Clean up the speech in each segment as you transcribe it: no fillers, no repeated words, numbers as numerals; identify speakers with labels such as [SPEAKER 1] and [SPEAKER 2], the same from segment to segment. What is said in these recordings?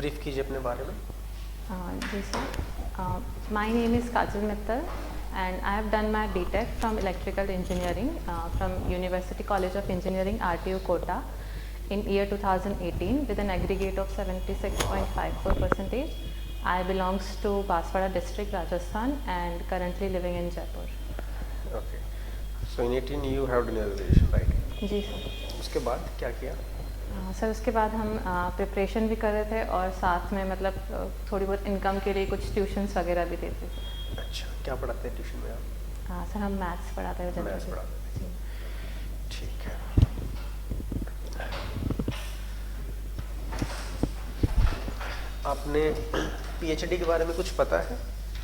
[SPEAKER 1] Brief कीजिए अपने बारे में।
[SPEAKER 2] जी sir, my name is Kajal Mittal and I have done my BTech from Electrical Engineering from University College of Engineering RTU Kota in year 2018 with an aggregate of 76.54%. I belongs to Banswara district, Rajasthan and currently living in Jaipur.
[SPEAKER 1] Okay. So in 18 you have done your graduation, right?
[SPEAKER 2] जी sir.
[SPEAKER 1] उसके बाद क्या किया?
[SPEAKER 2] Sir उसके बाद हम preparation भी कर रहे थे और साथ में मतलब थोड़ी बहुत इनकम के लिए कुछ ट्यूशन्स वगैरह भी देते थे।
[SPEAKER 1] अच्छा, क्या पढ़ाते हैं ट्यूशन में आप?
[SPEAKER 2] सर हम मैथ्स पढ़ाते हैं।
[SPEAKER 1] मैथ्स पढ़ाते हैं, ठीक है। आपने पीएचडी के बारे में कुछ पता है?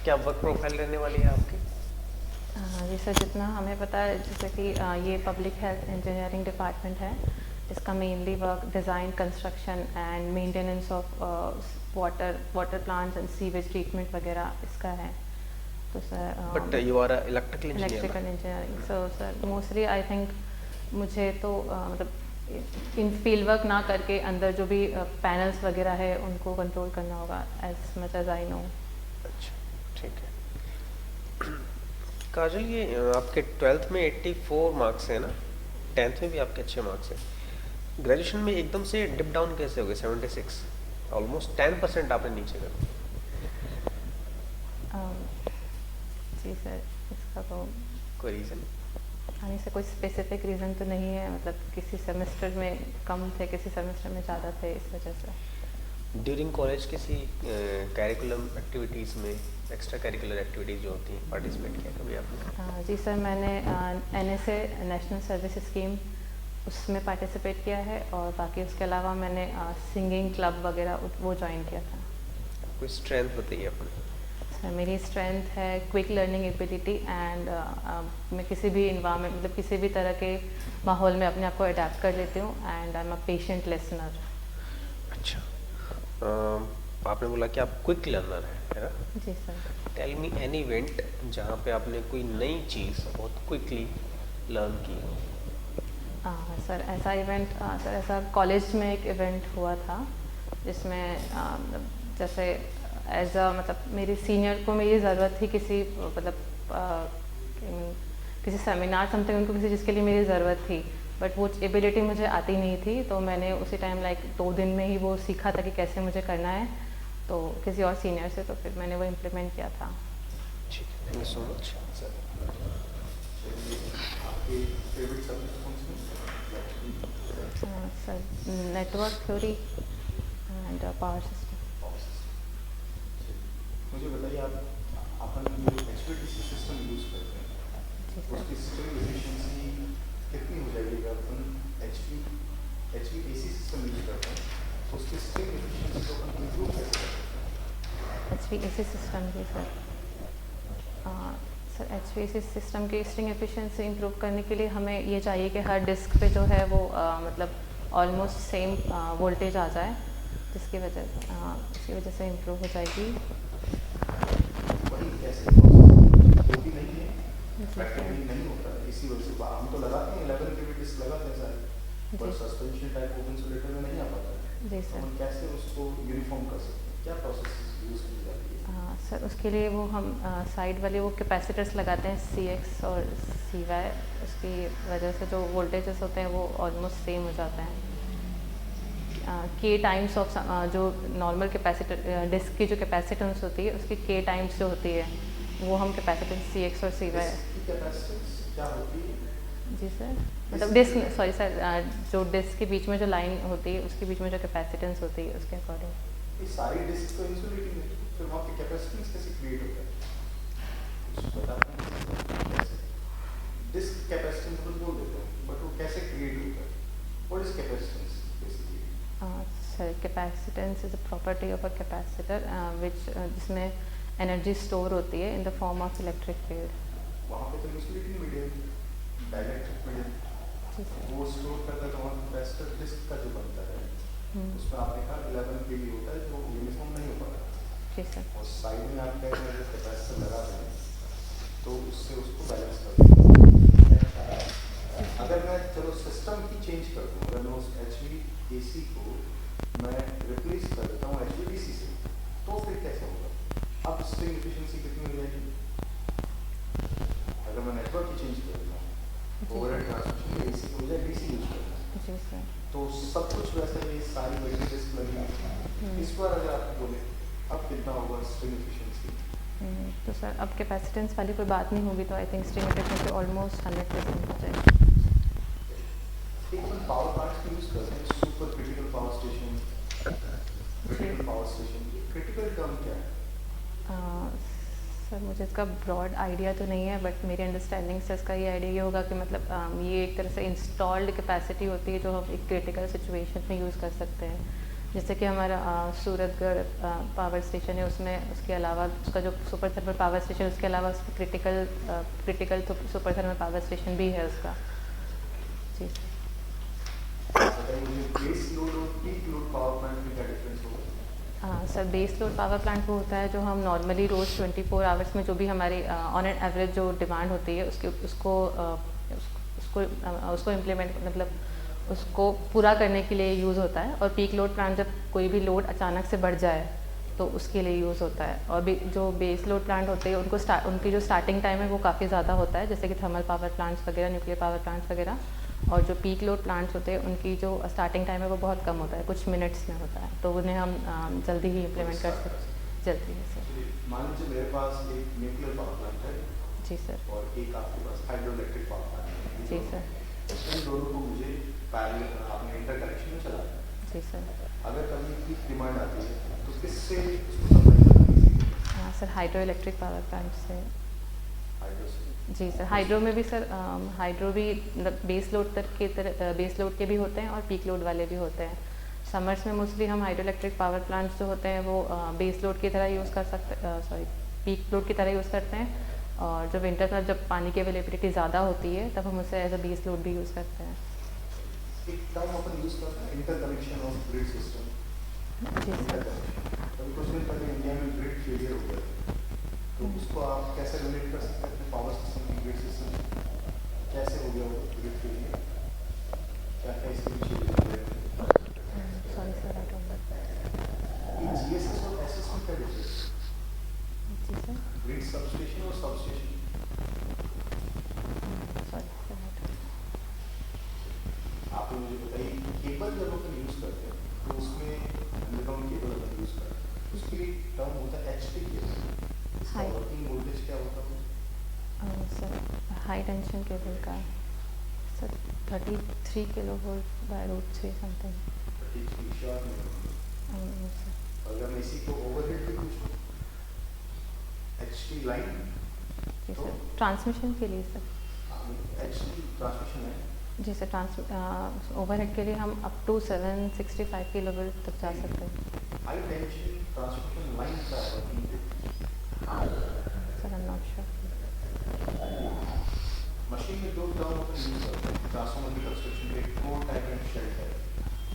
[SPEAKER 1] क्या वर्क प्रोफाइल रहने वाली है आपकी?
[SPEAKER 2] जी सर, जितना हमें पता है जैसे कि ये पब्लिक हेल्थ इंजीनियरिंग डिपार्टमेंट है, इसका mainly work design, construction and maintenance of water plants and sewage treatment वगैरह इसका है। तो sir
[SPEAKER 1] but you are electrical
[SPEAKER 2] engineering, so sir mostly I think मुझे तो मतलब इन फील्ड वर्क ना करके अंदर जो भी पैनल्स वगैरह है उनको कंट्रोल करना होगा as much as I know.
[SPEAKER 1] अच्छा, ठीक है। काजल, ये आपके 12th में 84 मार्क्स है ना, 10th में भी आपके अच्छे मार्क्स हैं, ग्रेजुएशन में एकदम से डिप डाउन कैसे हो गए? 76, ऑलमोस्ट 10% आपने नीचे कर दिया।
[SPEAKER 2] जी सर, इसका तो
[SPEAKER 1] कोई रीज़न?
[SPEAKER 2] आने से कोई स्पेसिफिक रीज़न तो नहीं है, मतलब किसी सेमेस्टर में कम थे, किसी सेमेस्टर में ज़्यादा थे, इस वजह से।
[SPEAKER 1] ड्यूरिंग कॉलेज किसी कैरिकुलम एक्टिविटीज़ में, एक्स्ट्रा कैरिकुलर एक्टिविटीज़ जो होती हैं, पार्टिसिपेट किया कभी आपने?
[SPEAKER 2] जी सर, मैंने NSA नेशनल सर्विस स्कीम उसमें पार्टिसिपेट किया है और बाकी उसके अलावा मैंने सिंगिंग क्लब वगैरह वो ज्वाइन किया था।
[SPEAKER 1] कोई स्ट्रेंथ बताइए अपनी।
[SPEAKER 2] सर मेरी स्ट्रेंथ है क्विक लर्निंग एबिलिटी एंड मैं किसी भी इन्वायरमेंट मतलब किसी भी तरह के माहौल में अपने आप को अडेप्ट कर लेती हूँ and I am a patient listener.
[SPEAKER 1] अच्छा, आपने बोला कि आप क्विक लर्नर है ना?
[SPEAKER 2] जी sir.
[SPEAKER 1] Tell me any event जहाँ पे आपने कोई नई चीज़ बहुत क्विकली लर्न की हो।
[SPEAKER 2] सर ऐसा इवेंट सर ऐसा कॉलेज में एक इवेंट हुआ था जिसमें जैसे एज अ मतलब मेरी सीनियर को मेरी ज़रूरत थी किसी मतलब किसी सेमिनार समथिंग, उनको किसी चीज़ के लिए मेरी ज़रूरत थी बट वो एबिलिटी मुझे आती नहीं थी, तो मैंने उसी टाइम लाइक 2 दिन में ही वो सीखा था कि कैसे मुझे करना है, तो किसी और सीनियर से, तो फिर मैंने वो इम्प्लीमेंट किया था।
[SPEAKER 1] ठीक है, thank you so much.
[SPEAKER 2] Sir network theory and power system.
[SPEAKER 3] मुझे बताइए, आप अपन जो HVAC सिस्टम यूज़ करते हैं उसकी स्ट्रिंग एफिशिएंसी कितनी हो जाएगी? अगर अपन HVAC सिस्टम यूज़ करते हैं उसकी स्ट्रिंग एफिशिएंसी को अपन इम्प्रूव कैसे करते हैं?
[SPEAKER 2] HVAC सिस्टम की सर HVAC सिस्टम की स्ट्रिंग एफिशिएंसी इंप्रूव करने के लिए हमें ये चाहिए कि हर डिस्क पे जो है वो मतलब ऑलमोस्ट सेम वोल्टेज आ जाए, जिसकी वजह से इंप्रूव हो जाएगी।
[SPEAKER 3] वही कैसे वो भी नहीं है, प्रैक्टिकली नहीं होता इसी वजह से। हम तो लगाते हैं 11 kV डिस्क लगाते हैं सारे, पर सस्पेंशन टाइप ओपन इंसुलेटर में नहीं आ पाता है।
[SPEAKER 2] जी सर।
[SPEAKER 3] हम कैसे उसको यूनिफॉर्म कर सकते हैं? क्या प्रोसेस यूज़ की जाती है?
[SPEAKER 2] सर उसके लिए वो हम साइड वाले वो कैपेसिटर्स लगाते हैं CX और CY, उसकी वजह से जो वोल्टेजेस होते हैं वो ऑलमोस्ट सेम हो जाते हैं। K टाइम्स ऑफ जो नॉर्मल कैपेसिटर डिस्क की जो कैपेसिटेंस होती है उसकी K टाइम्स जो होती है वो हम कैपेसिटेंस CX और CY।
[SPEAKER 3] क्या होती है?
[SPEAKER 2] जी सर, मतलब डिस्क सॉरी सर जो डिस्क के बीच में जो लाइन होती है उसके बीच में जो कैपेसिटेंस होती है उसके अकॉर्डिंग।
[SPEAKER 3] ये सारी डिस्क तो इंसुलेटिंग है, फिर वहाँ पे कैपेसिटेंस कैसे क्रिएट होता है? कुछ बताते हैं कैसे? डिस्क कैपेसिटेंस तो बोल देते हैं, बट वो कैसे क्रिएट होता है? What is capacitance basically?
[SPEAKER 2] Sir capacitance is a property of a capacitor जिसमें एनर्जी स्टोर होती है in the form of electric field.
[SPEAKER 3] वहाँ पे तो इंसुलेटिंग मीडियम, डाइलेक्ट्रिक मीडियम वो स्टोर करता है, तो वहाँ कैपेसिटर डिस्क का जो बनता है उसमें आपने कहा 11 kV होता है जो यूनिफॉर्म नहीं हो पाता।
[SPEAKER 2] जी सर।
[SPEAKER 3] और साइड में आप कह रहे हैं कैपेसिटर लगा दें तो उससे उसको बैलेंस कर दें। अगर मैं चलो सिस्टम की चेंज कर दूँ, अगर मैं उस HVAC को मैं रिप्लेस कर देता हूँ HVAC अगर मैं नेटवर्क ही चेंज कर देता हूँ ओवरहेड ट्रांसमिशन एसी की बजाय डीसी यूज करता हूँ
[SPEAKER 2] जी सर।
[SPEAKER 3] तो सब कुछ वैसे ही सारी बैटरी डिस्क लगी है। इस बार अगर आप बोले अब कितना होगा स्ट्रिंग एफिशिएंसी?
[SPEAKER 2] तो सर अब कैपेसिटेंस वाली कोई बात नहीं होगी तो I think string efficiency almost 100% हो जाएगी।
[SPEAKER 3] एक अपन पावर प्लांट्स की यूज करते हैं super critical power station, critical power station. Critical term क्या है?
[SPEAKER 2] सर मुझे इसका ब्रॉड आइडिया तो नहीं है बट मेरी अंडरस्टैंडिंग से इसका ये आइडिया ये होगा कि मतलब ये एक तरह से इंस्टॉल्ड कैपेसिटी होती है जो हम एक क्रिटिकल सिचुएशन में यूज़ कर सकते हैं। जैसे कि हमारा सूरतगढ़ पावर स्टेशन है, उसमें उसके अलावा उसका जो सुपर थर्मल पावर स्टेशन उसके अलावा उसमें critical super thermal power station भी है उसका। जी सर।
[SPEAKER 3] बेस लोड और पीक लोड पावर प्लांट में क्या डिफरेंस होगा?
[SPEAKER 2] हाँ sir, base load power plant वो होता है जो हम नॉर्मली रोज़ 24 आवर्स में जो भी हमारी ऑन एन एवरेज जो डिमांड होती है उसको इम्प्लीमेंट मतलब उसको पूरा करने के लिए यूज़ होता है। और पीक लोड प्लांट जब कोई भी लोड अचानक से बढ़ जाए तो उसके लिए यूज़ होता है। और जो बेस लोड प्लांट होते हैं उनकी जो स्टार्टिंग टाइम है वो काफ़ी ज़्यादा होता है, जैसे कि थर्मल पावर प्लांट्स वगैरह, न्यूक्लियर पावर प्लांट्स वगैरह। और जो पीक लोड प्लांट्स होते हैं उनकी जो स्टार्टिंग टाइम है वो बहुत कम होता है, कुछ मिनट्स में होता है, तो उन्हें हम जल्दी ही इम्प्लीमेंट कर सकते हैं। जल्दी है सर।
[SPEAKER 3] मान लीजिए मेरे पास एक न्यूक्लियर पावर प्लांट है
[SPEAKER 2] जी सर।
[SPEAKER 3] और एक आपके पास हाइड्रो इलेक्ट्रिक पावर प्लांट है।
[SPEAKER 2] जी सर।
[SPEAKER 3] इन दोनों को मुझे पैरेलल आपने इंटरकनेक्शन में चलाना है।
[SPEAKER 2] जी सर।
[SPEAKER 3] अगर कभी पीक डिमांड आती है तो किससे उसको सप्लाई करनी है?
[SPEAKER 2] हाँ sir, hydro electric power plant से।
[SPEAKER 3] हाइड्रो से।
[SPEAKER 2] जी सर। हाइड्रो में भी सर हाइड्रो भी मतलब बेस लोड के भी होते हैं और पीक लोड वाले भी होते हैं। समर्स में मोस्टली हम हाइड्रो इलेक्ट्रिक पावर प्लांट्स जो होते हैं वो बेस लोड की तरह यूज़ कर सकते पीक लोड की तरह यूज़ करते हैं। और जो विंटर में जब पानी की अवेलेबिलिटी ज़्यादा होती है तब हम उसे एज अ बेस लोड भी यूज़ करते हैं।
[SPEAKER 3] एक टर्म अपन यूज करते हैं इंटरकनेक्शन ऑफ ग्रिड सिस्टम।
[SPEAKER 2] जी सर।
[SPEAKER 3] अभी कुछ दिन पहले इंडिया में ग्रिड फेलियर हो गया तो उसको आप कैसे रिलेट कर सकते हैं अपने पावर सिस्टम की ग्रिड सिस्टम? कैसे हो गया वो ग्रिड फेलियर? क्या क्या इसके पीछे रीजन है?
[SPEAKER 2] Sorry sir, I don't no.
[SPEAKER 3] ये जीएसएस और एसएस में क्या डिफरेंस?
[SPEAKER 2] जी सर।
[SPEAKER 3] ग्रिड सबस्टेशन और सबस्टेशन।
[SPEAKER 2] Sorry sir.
[SPEAKER 3] आप मुझे बताइए केबल जब अपन यूज करते हैं तो उसमें अंडरग्राउंड केबल अपन यूज करते हैं उसके लिए टर्म होता है एचटी केबल। इसका
[SPEAKER 2] हाई।
[SPEAKER 3] वर्किंग वोल्टेज क्या होता है?
[SPEAKER 2] सर हाई टेंशन केबल का sir 33 kilo volt by root 3 something.
[SPEAKER 3] Short में
[SPEAKER 2] सर।
[SPEAKER 3] अगर मैं इसी को ओवरहेड भी पूछूं एचटी लाइन
[SPEAKER 2] जी
[SPEAKER 3] तो
[SPEAKER 2] सर, ट्रांसमिशन के लिए सर।
[SPEAKER 3] एचटी ट्रांसमिशन है।
[SPEAKER 2] जी सर, ओवरहेड के लिए हम अप टू 765 किलो वोल्ट तक जा सकते हैं।
[SPEAKER 3] हाई टेंशन ट्रांसमिशन लाइन का working
[SPEAKER 2] sir I am not sure.
[SPEAKER 3] Machine में दो टर्म अपन यूज करते हैं ट्रांसफार्मर की कंस्ट्रक्शन में core type and shell type.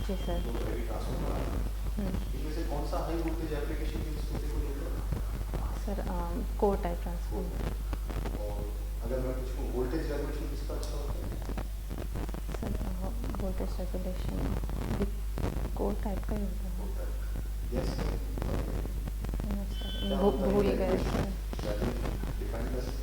[SPEAKER 2] जी सर।
[SPEAKER 3] तो हेवी ट्रांसफार्मर इनमें से कौन सा हाई वोल्टेज एप्लीकेशन की स्पेसिफिक होगा?
[SPEAKER 2] Sir core type transformer.
[SPEAKER 3] और अगर मैं पूछूं वोल्टेज रेगुलेशन किसका अच्छा होता है?
[SPEAKER 2] सर वोल्टेज रेगुलेशन भी कोर टाइप का ही होता है।
[SPEAKER 3] यस
[SPEAKER 2] सर भूल गए सर।
[SPEAKER 3] डिफाइन कर सकते हैं।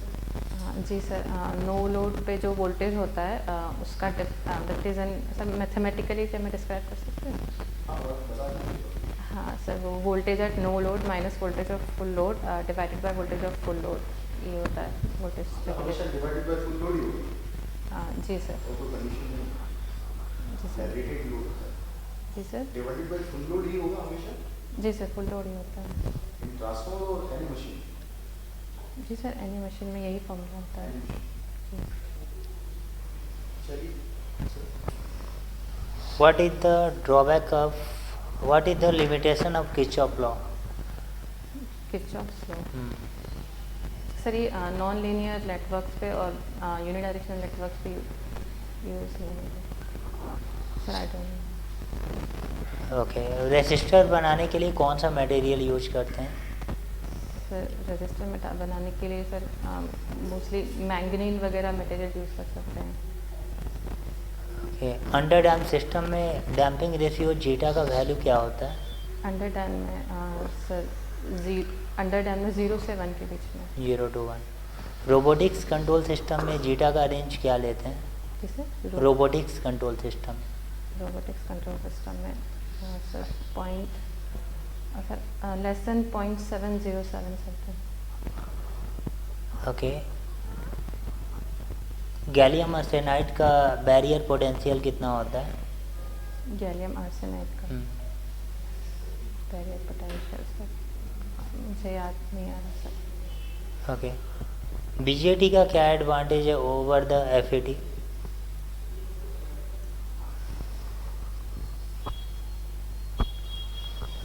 [SPEAKER 2] हाँ जी सर, नो लोड पे जो वोल्टेज होता है उसका that is an sir mathematically क्या मैं डिस्क्राइब कर सकते हैं?
[SPEAKER 3] हाँ बता दीजिए।
[SPEAKER 2] हाँ सर, वो voltage at no load minus voltage of full load divided by voltage of full load, ये होता है वोल्टेज
[SPEAKER 3] हमेशा
[SPEAKER 2] regulation.
[SPEAKER 3] Divided by full load ही होगा
[SPEAKER 2] हाँ जी सर।
[SPEAKER 3] और कोई कंडीशन नहीं
[SPEAKER 2] जी सर।
[SPEAKER 3] रेटेड लोड होता है
[SPEAKER 2] जी sir.
[SPEAKER 3] Divided by full load ही होगा हमेशा
[SPEAKER 2] जी सर, फुल लोड ही होता है।
[SPEAKER 3] इन ट्रांसफार्मर और एनी मशीन।
[SPEAKER 2] जी सर, एनी मशीन में यही फॉर्मूला होता है। जी।
[SPEAKER 3] चलिए
[SPEAKER 4] What is the limitation of Kirchhoff law?
[SPEAKER 2] Kirchhoff's law sir ये नॉन लीनियर नेटवर्क्स पे और यूनिडायरेक्शनल नेटवर्क्स पे यूज़ नहीं होते sir. I don't know.
[SPEAKER 4] Okay, resistor बनाने के लिए कौन सा मटेरियल यूज करते हैं?
[SPEAKER 2] सर रजिस्टर बनाने के लिए सर मोस्टली मैंगनीन वगैरह मटेरियल यूज़ कर सकते हैं।
[SPEAKER 4] ओके, अंडर डैम सिस्टम में डैम्पिंग रेशियो जीटा का वैल्यू क्या होता है?
[SPEAKER 2] अंडर डैम में सर अंडर डैम में 0 से 1 के बीच में।
[SPEAKER 4] 0 to 1। रोबोटिक्स कंट्रोल सिस्टम में जीटा का रेंज क्या लेते हैं?
[SPEAKER 2] जिसे
[SPEAKER 4] robotics control system
[SPEAKER 2] robotics control system में sir sir less than 0.707 something.
[SPEAKER 4] Okay. Gallium arsenide का बैरियर पोटेंशियल कितना होता है?
[SPEAKER 2] गैलियम आर्सेनाइड का बैरियर पोटेंशियल सर मुझे याद नहीं आ रहा सर।
[SPEAKER 4] ओके। बीजेटी का क्या एडवांटेज है over the FET?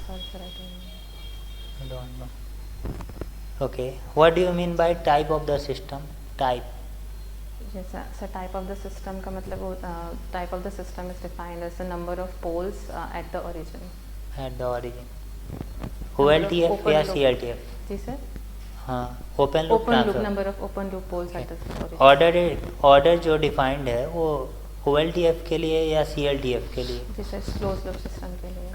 [SPEAKER 2] Sir I
[SPEAKER 4] don't know. Okay, what do you mean by type of the system? Type
[SPEAKER 2] जैसा sir type of the system का मतलब वो type of the system is defined as the number of poles at the origin.
[SPEAKER 4] At the origin. OLTF या CLTF?
[SPEAKER 2] जी sir.
[SPEAKER 4] हाँ, open loop transfer.
[SPEAKER 2] Number of open loop poles at the origin.
[SPEAKER 4] Order जो defined है वो OLTF के लिए या CLTF के लिए?
[SPEAKER 2] जी सर क्लोज लूप सिस्टम के लिए।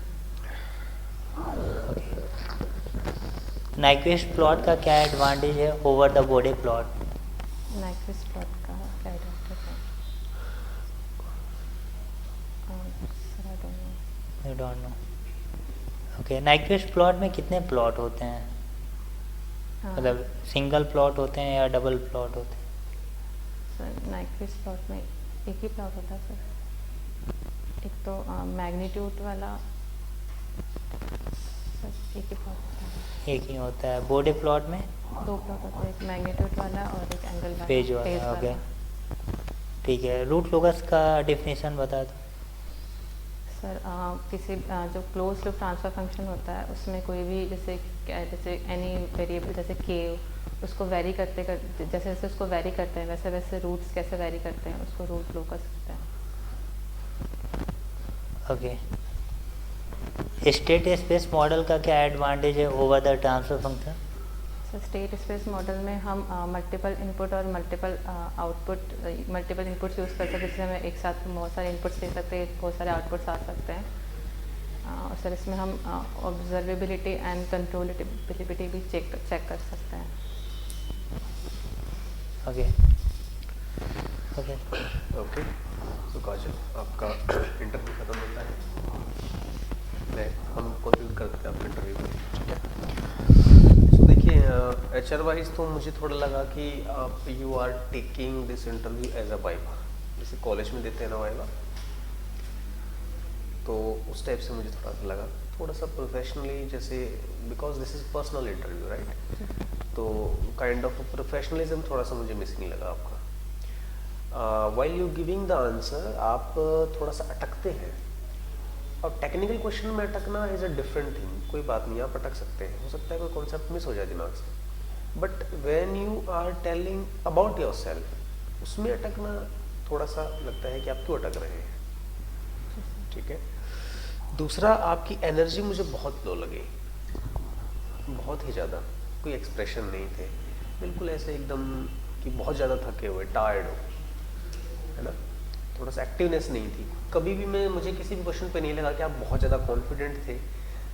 [SPEAKER 4] नाइक्वेस्ट प्लॉट का क्या एडवांटेज है over the Bode plot?
[SPEAKER 2] Nyquist plot का क्या एडवांटेज है? Sir I don't know.
[SPEAKER 4] You don't know. Okay, Nyquist plot में कितने प्लॉट होते हैं? मतलब सिंगल प्लॉट होते हैं या डबल प्लॉट होते हैं?
[SPEAKER 2] सर नाइक्वेस्ट प्लॉट में एक ही प्लॉट होता है सर। एक तो मैग्नीट्यूड वाला सर एक ही प्लॉट होता है।
[SPEAKER 4] एक ही होता है। बोडे प्लॉट में
[SPEAKER 2] 2 प्लॉट होते हैं, एक मैग्नीट्यूड वाला और एक एंगल वाला।
[SPEAKER 4] पेज वाला। ओके, ठीक है। रूट लोकस का डेफिनेशन बता दो
[SPEAKER 2] सर। किसी जो क्लोज लूप ट्रांसफर फंक्शन होता है उसमें कोई भी जैसे एनी वेरिएबल जैसे के उसको वेरी करते जैसे जैसे उसको वेरी करते हैं वैसे वैसे रूट्स कैसे वेरी करते हैं उसको रूट लोकस कहते हैं।
[SPEAKER 4] ओके। स्टेट स्पेस मॉडल का क्या एडवांटेज है over the transfer function?
[SPEAKER 2] Sir state space model में हम मल्टीपल इनपुट और multiple output multiple inputs use कर सकते हैं, जिससे हमें एक साथ बहुत सारे इनपुट्स दे सकते हैं, बहुत सारे आउटपुट्स आ सकते हैं। और सर इसमें हम ऑब्जर्वेबिलिटी एंड कंट्रोलेबिलिटी भी चेक कर सकते हैं।
[SPEAKER 4] Okay okay
[SPEAKER 1] okay. तो काजल आपका इंटरव्यू खत्म होता है, हम कंक्लूड करते हैं आपका इंटरव्यू को, ठीक है। सो देखिए HR वाइज तो मुझे थोड़ा लगा कि आप you are taking this interview as a viva, जैसे कॉलेज में देते हैं ना वाइवा, तो उस टाइप से मुझे थोड़ा सा लगा, थोड़ा सा प्रोफेशनली, जैसे because this is personal interview right, तो काइंड ऑफ प्रोफेशनलिज्म थोड़ा सा मुझे मिसिंग लगा आपका। While you giving the answer आप थोड़ा सा अटकते हैं, और टेक्निकल क्वेश्चन में अटकना इज़ अ डिफरेंट थिंग, कोई बात नहीं, आप अटक सकते हैं, हो सकता है कोई कॉन्सेप्ट मिस हो जाए दिमाग से, but when you are telling about yourself, उसमें अटकना थोड़ा सा लगता है कि आप क्यों अटक रहे हैं, ठीक है। दूसरा, आपकी एनर्जी मुझे बहुत लो लगी, बहुत ही ज़्यादा, कोई एक्सप्रेशन नहीं थे, बिल्कुल ऐसे एकदम कि बहुत ज़्यादा थके हुए, टायर्ड हो, है ना, थोड़ा सा एक्टिवनेस नहीं थी। कभी भी मुझे किसी भी क्वेश्चन पे नहीं लगा कि आप बहुत ज़्यादा कॉन्फिडेंट थे,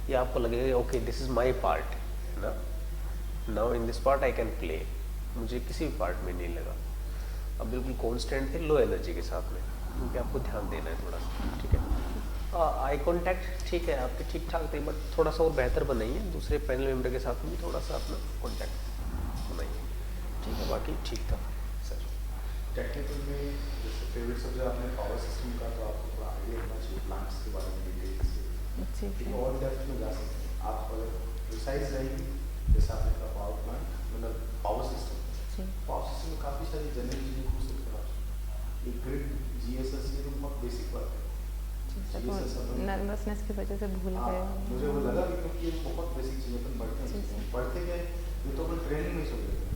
[SPEAKER 1] या आपको लगेगा okay this is my part, है ना, now in this part I can play, मुझे किसी भी पार्ट में नहीं लगा। अब बिल्कुल कॉन्स्टेंट थे, लो एनर्जी के साथ में, क्योंकि आपको ध्यान देना है थोड़ा सा, ठीक है। आई कॉन्टैक्ट ठीक है आपके ठीक ठाक थे, बट थोड़ा सा और बेहतर बनाइए, दूसरे पैनल मेंबर के साथ भी थोड़ा सा अपना कॉन्टैक्ट बनाइए, ठीक है, बाकी ठीक था सर।
[SPEAKER 3] टेक्निकल में जैसे फेवरेट सब्जेक्ट आपने पावर सिस्टम का, तो आपको थोड़ा आइडिया होना चाहिए प्लांट्स के बारे में डिटेल्स से,
[SPEAKER 2] जी
[SPEAKER 3] और डेप्थ में जा सकते हैं आप, अगर प्रिसाइज रहेंगे, जैसे आपने कहा पावर प्लांट मतलब पावर सिस्टम में काफ़ी सारी जनरल चीज़ें पूछ सकते हैं आप, एक ग्रिड GSS ये तो बहुत बेसिक बात है,
[SPEAKER 2] नर्वसनेस की वजह से भूल गए।
[SPEAKER 3] मुझे वो लगा कि क्योंकि ये बहुत बेसिक चीज़ अपन पढ़ते गए, ये तो अपन ट्रेनिंग में समझ लेते हैं।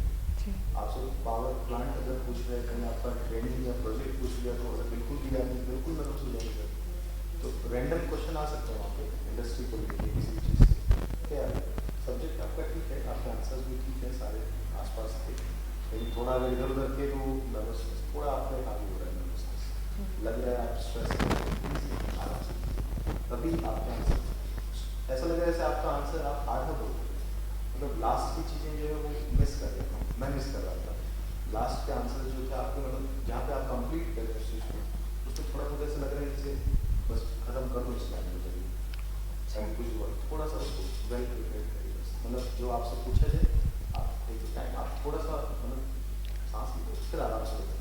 [SPEAKER 3] आपसे पावर प्लांट अगर पूछ रहे हैं, कहीं आपका ट्रेनिंग या प्रोजेक्ट पूछ लिया, तो बिल्कुल भी आदमी बिल्कुल नर्वस हो जाएंगे, तो रैंडम क्वेश्चन आ सकते हैं वहाँ पे इंडस्ट्री को लेकर किसी भी चीज़ से। क्या सब्जेक्ट आपका ठीक है, आपके आंसर्स भी ठीक है, सारे आसपास थे, लेकिन थोड़ा अगर इधर उधर के तो नर्वसनेस थोड़ा आपने हावी हो रहा है, नर्वसनेस लग रहा है, आप स्ट्रेस तभी आपका आंसर ऐसा लग रहा है जैसे आपका आंसर आप आधा बोल रहे हैं, मतलब लास्ट की चीज़ें जो है वो मिस कर रहे हैं, मैं मिस कर रहा था, लास्ट के आंसर जो थे आपके, मतलब जहाँ पे आप कंप्लीट कर रहे हैं उसमें थोड़ा मुझे ऐसा लग रहा है जैसे बस खत्म कर दो इस लैंग्वेज अभी, चाहे कुछ हुआ थोड़ा सा उसको वेल प्रिपेयर करिए, मतलब जो आपसे पूछा जाए आप एक टाइम आप थोड़ा सा मतलब सांस लीजिए फिर आराम से बताइए।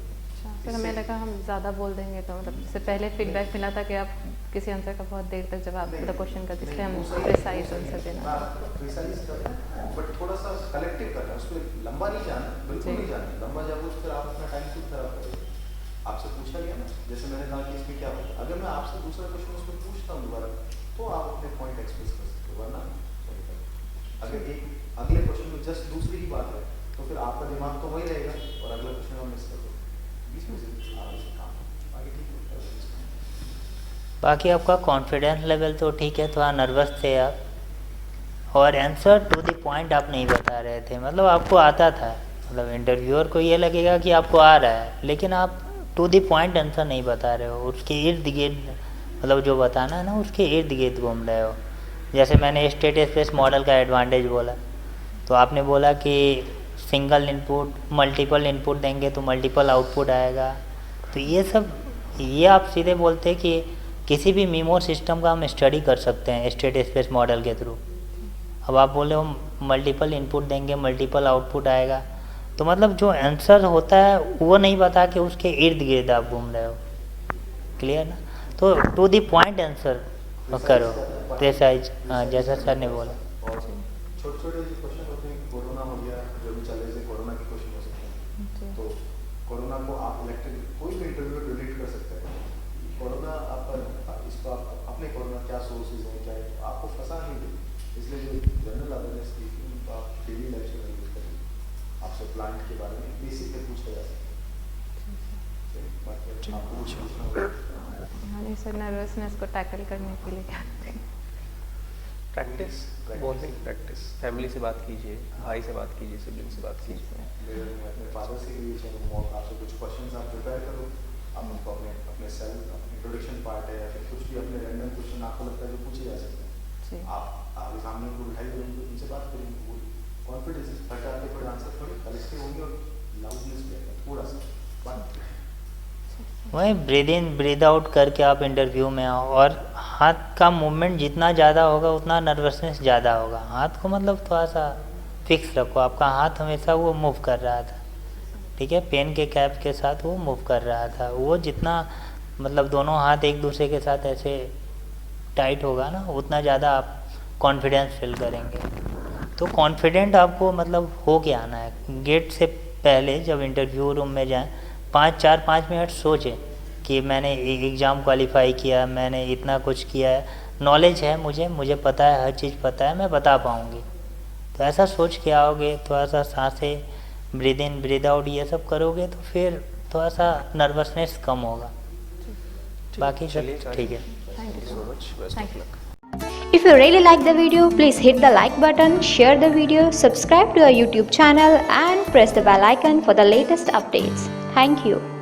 [SPEAKER 2] फिर हमें लगा हम ज़्यादा बोल देंगे तो मतलब इससे पहले फीडबैक मिला था कि आप किसी आंसर का बहुत देर तक जवाब मतलब क्वेश्चन करते, इसलिए हम प्रिसाइज आंसर देना।
[SPEAKER 3] प्रिसाइज करना बट थोड़ा सा कलेक्टिव करना, उसमें लंबा नहीं जाना, बिल्कुल नहीं जाना, लंबा जाओगे फिर आप अपना टाइम खुद खराब करोगे। आपसे पूछा गया ना, जैसे मैंने कहा कि इसमें क्या होगा, अगर मैं आपसे दूसरा क्वेश्चन उसमें पूछता हूँ दोबारा तो आप अपने पॉइंट एक्सप्रेस कर सकते हो, वरना अगर एक अगले क्वेश्चन में जस्ट दूसरी ही बात है तो फिर आपका दिमाग तो वही रहेगा और अगला क्वेश्चन हम मिस कर दो, बीच में से आराम से काम आगे ठीक होता है।
[SPEAKER 4] बाकी आपका कॉन्फिडेंस लेवल तो ठीक है, थोड़ा नर्वस थे आप, और आंसर टू द पॉइंट आप नहीं बता रहे थे, मतलब आपको आता था, मतलब इंटरव्यूअर को ये लगेगा कि आपको आ रहा है, लेकिन आप टू द पॉइंट आंसर नहीं बता रहे हो, उसके इर्द गिर्द मतलब जो बताना है ना उसके इर्द गिर्द घूम रहे हो। जैसे मैंने स्टेट स्पेस मॉडल का एडवांटेज बोला, तो आपने बोला कि सिंगल इनपुट मल्टीपल इनपुट देंगे तो मल्टीपल आउटपुट आएगा, तो ये सब ये आप सीधे बोलते हैं कि किसी भी मीमो सिस्टम का हम स्टडी कर सकते हैं स्टेट स्पेस मॉडल के थ्रू। अब आप बोले हो मल्टीपल इनपुट देंगे मल्टीपल आउटपुट आएगा, तो मतलब जो आंसर होता है वो नहीं बता के उसके इर्द गिर्द आप घूम रहे हो, क्लियर ना? तो टू द पॉइंट आंसर करो, प्रिसाइज, जैसा सर ने बोला।
[SPEAKER 3] और छोटे छोटे जो क्वेश्चन होते हैं, कोरोना हो गया जो भी चले से कोरोना के क्वेश्चन हो सकते हैं, तो कोरोना को आप इलेक्ट्रिक कोई भी इंटरव्यू रिलेट कर सकते हैं, कोरोना आप इसको आप अपने कोरोना क्या सोर्सेज हैं क्या है, आपको फंसा नहीं दे, इसलिए जो जनरल अवेयरनेस की आप डेली लाइफ में यूज करें, आपसे प्लांट के बारे में बेसिक पे पूछा जा सकता है, आपको कुछ पूछना होगा।
[SPEAKER 2] हाँ नहीं सर, नर्वसनेस को टैकल करने के लिए क्या
[SPEAKER 1] प्रैक्टिस, बोलने की प्रैक्टिस, फैमिली से बात कीजिए, भाई से बात कीजिए, सिबलिंग से बात कीजिए।
[SPEAKER 3] मेरे अपने फादर से भी आपसे कुछ क्वेश्चंस आप प्रिपेयर करो, आप उनको अपने सेल्फ इंट्रोडक्शन पार्ट है या फिर कुछ भी अपने रैंडम क्वेश्चन आपको लगता है जो पूछे जा सकते हैं, आप आगे सामने उनको बिठाइए, उनसे बात करेंगे, वो कॉन्फिडेंस फट आते पर आंसर थोड़ी कलिस्टे होंगे और लाउडनेस भी आएगा थोड़ा सा बात।
[SPEAKER 4] वही ब्रीद इन ब्रीद आउट करके आप इंटरव्यू में आओ, और हाथ का मूवमेंट जितना ज़्यादा होगा उतना नर्वसनेस ज़्यादा होगा। हाथ को मतलब थोड़ा सा फिक्स रखो, आपका हाथ हमेशा वो मूव कर रहा था, ठीक है, पेन के कैप के साथ वो मूव कर रहा था, वो जितना मतलब दोनों हाथ एक दूसरे के साथ ऐसे टाइट होगा ना उतना ज़्यादा आप कॉन्फिडेंस फील करेंगे। तो कॉन्फिडेंट आपको मतलब हो के आना है। गेट से पहले जब इंटरव्यू रूम में जाएं 5 मिनट सोचें कि मैंने एग्ज़ाम क्वालिफाई किया, मैंने इतना कुछ किया है, नॉलेज है मुझे पता है, हर चीज़ पता है, मैं बता पाऊँगी। तो ऐसा सोच के आओगे, थोड़ा सा सांसें ब्रीद इन ब्रीद आउट ये सब करोगे तो फिर थोड़ा सा नर्वसनेस कम होगा। बाकी सब ठीक है।
[SPEAKER 1] Thank you so much. Best of luck.
[SPEAKER 5] If you really like the video, please hit the like button, share the video, subscribe to our YouTube channel and press the bell icon for the latest updates. Thank you.